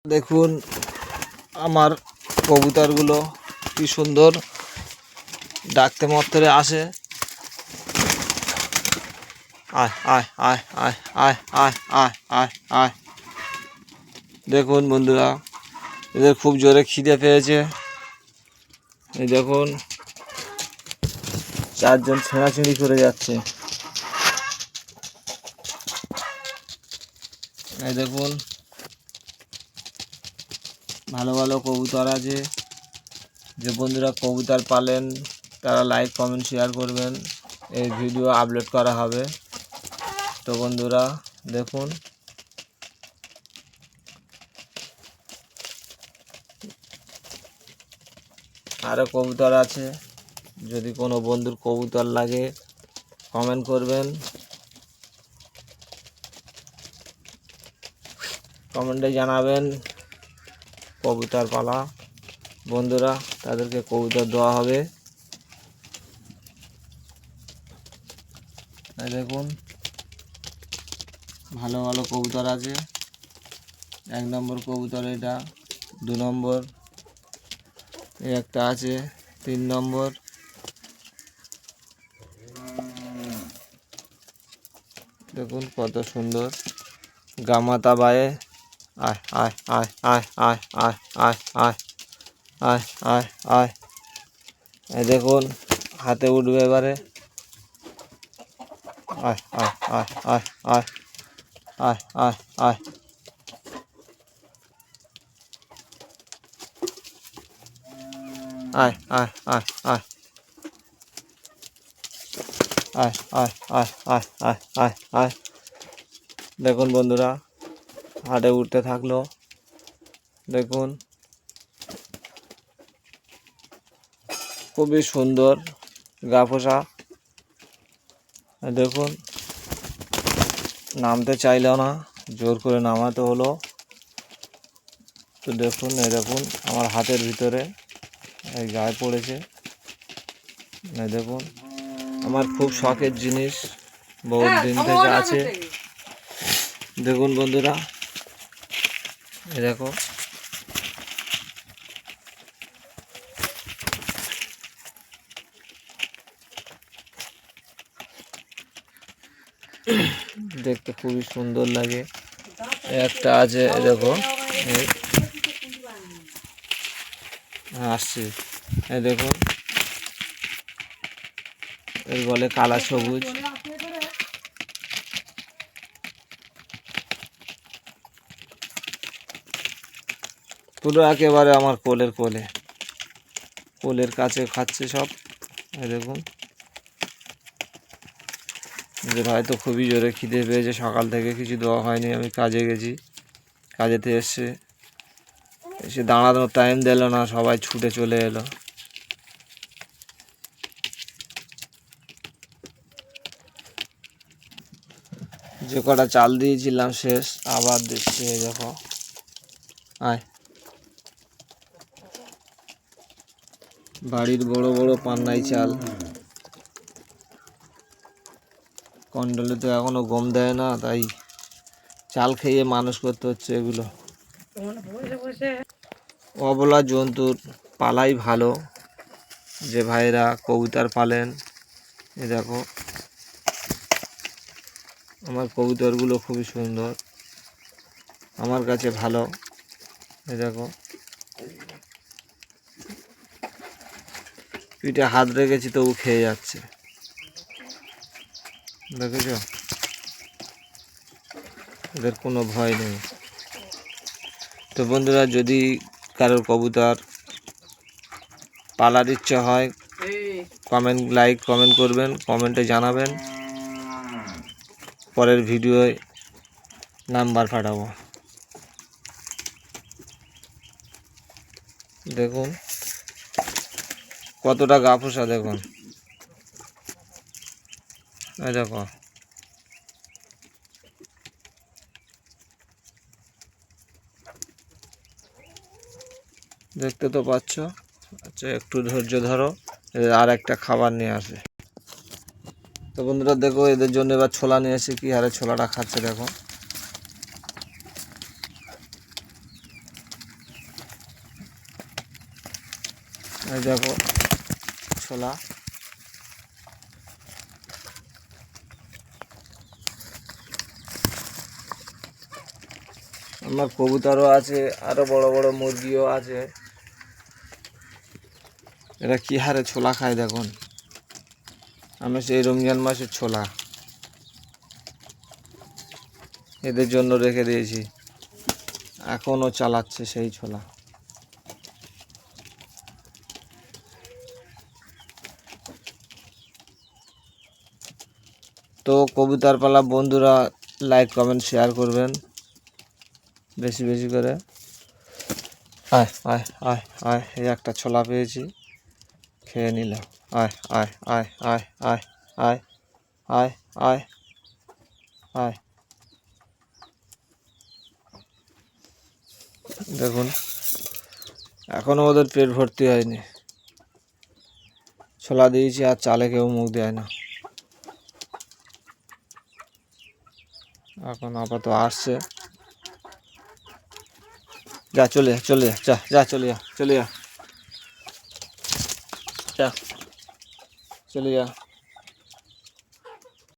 দেখুন আমার কবুতরগুলো কি সুন্দর ডাকতে মত্তরে আসে। আয় আয় আয় আয় আয় আয় আয় আয় আয়। দেখুন বন্ধুরা, এদের খুব জোরে খিদে পেয়েছে। এই দেখুন চারজন ছেঁড়াছিঁড়ি করে যাচ্ছে। এই দেখুন ভালো ভালো কবুতর আছে। যে বন্ধুরা কবুতর পালেন তারা লাইক কমেন্ট শেয়ার করবেন, এই ভিডিও আপলোড করা হবে। তো বন্ধুরা দেখুন আরও কবুতর আছে। যদি কোনো বন্ধুর কবুতর লাগে কমেন্ট করবেন, কমেন্টে জানাবেন কবুতর পালা বন্ধুরা, তাদেরকে কবুতর দেওয়া হবে। দেখুন ভালো ভালো কবুতর আছে। 1 নম্বর কবুতর এটা, 2 নম্বর এই একটা আছে, 3 নম্বর। দেখুন কত সুন্দর গামাতা বায়ে। আয় আয় আয় আয় আয় আয় আয় আয় আয় আয় আয়। এই দেখুন হাতে উঠবে এবারে। আয় আয় আয় আয় আয় আয় আয় আয়। আয় আয় আয় আয় আয় আয় আয় আয় আয় আয় আয়। দেখুন বন্ধুরা হাটে উঠতে থাকলো। দেখুন খুবই সুন্দর গা পোষা। দেখুন নামতে চাইলেও না, জোর করে নামাতে হলো। তো দেখুন এই দেখুন আমার হাতের ভিতরে এই গায়ে পড়েছে। এই দেখুন আমার খুব শখের জিনিস, বহুত দিন থেকে আছে। দেখুন বন্ধুরা এই দেখো দেখতে খুবই সুন্দর লাগে। একটা আছে দেখো আসছে। এই দেখুন এর বলে কালা সবুজ। পুরো একেবারে আমার কোলের কাছে খাচ্ছে সব। এই দেখুন এদের হয়তো খুবই জোরে খিদে পেয়েছে, সকাল থেকে কিছু দেওয়া হয়নি। আমি কাজে গেছি, কাজেতে এসে দাঁড়ানোর টাইম দিল না, সবাই ছুটে চলে এলো। যে কটা চাল দিয়েছিলাম শেষ, আবার দিচ্ছি। এই দেখো আয়। বাড়ির বড় বড় পান্নাই চাল, কন্ডলে তো এখনো গম দেয় না, তাই চাল খেয়ে মানুষ করতে হচ্ছে এগুলো। অবলা জন্তুর পালাই ভালো। যে ভাইরা কবুতর পালেন, এ দেখো আমার কবুতরগুলো খুবই সুন্দর, আমার কাছে ভালো। এ দেখো পিঠে হাত রেখেছি তবু খেয়ে যাচ্ছে, দেখেছ? এদের কোনো ভয় নেই। তো বন্ধুরা যদি কারোর কবুতর পালার ইচ্ছা হয় লাইক কমেন্ট করবেন, কমেন্টে জানাবেন, পরের ভিডিওয় নাম্বার পাঠাবো। দেখুন কতটা গা পোষা, দেখুন এই দেখো দেখতে তো পাচ্ছ। আচ্ছা একটু ধৈর্য ধরো, আর একটা খাবার নিয়ে আসে। তো বন্ধুরা দেখো এদের জন্য এবার ছোলা নিয়ে এসে কি হারে ছোলাটা খাচ্ছে দেখো। এই দেখো ছোলা। আমার কবুতরও আছে, আরো বড় বড় মুরগিও আছে। এরা কি হারে ছোলা খায় দেখুন। আমি সেই রমজান মাসের ছোলা এদের জন্য রেখে দিয়েছি, এখনও চালাচ্ছে সেই ছোলা। তো কবুতর পালা বন্ধুরা লাইক কমেন্ট শেয়ার করবেন বেশি বেশি করে। আয় আয় আয় আয়, এই একটা ছোলা পেয়েছি, খেয়ে নিলাম। আয় আয় আয় আয় আয় আয় আয় আয় আয়। দেখুন এখনও ওদের পেট ভর্তি হয়নি। ছোলা দিয়েছি আর চালে কেউ মুখ দেয় না। এখন আপাতত আসছে। যা চলে যা চলে যা, যা চলে যা চলে যা, যা চলে যা।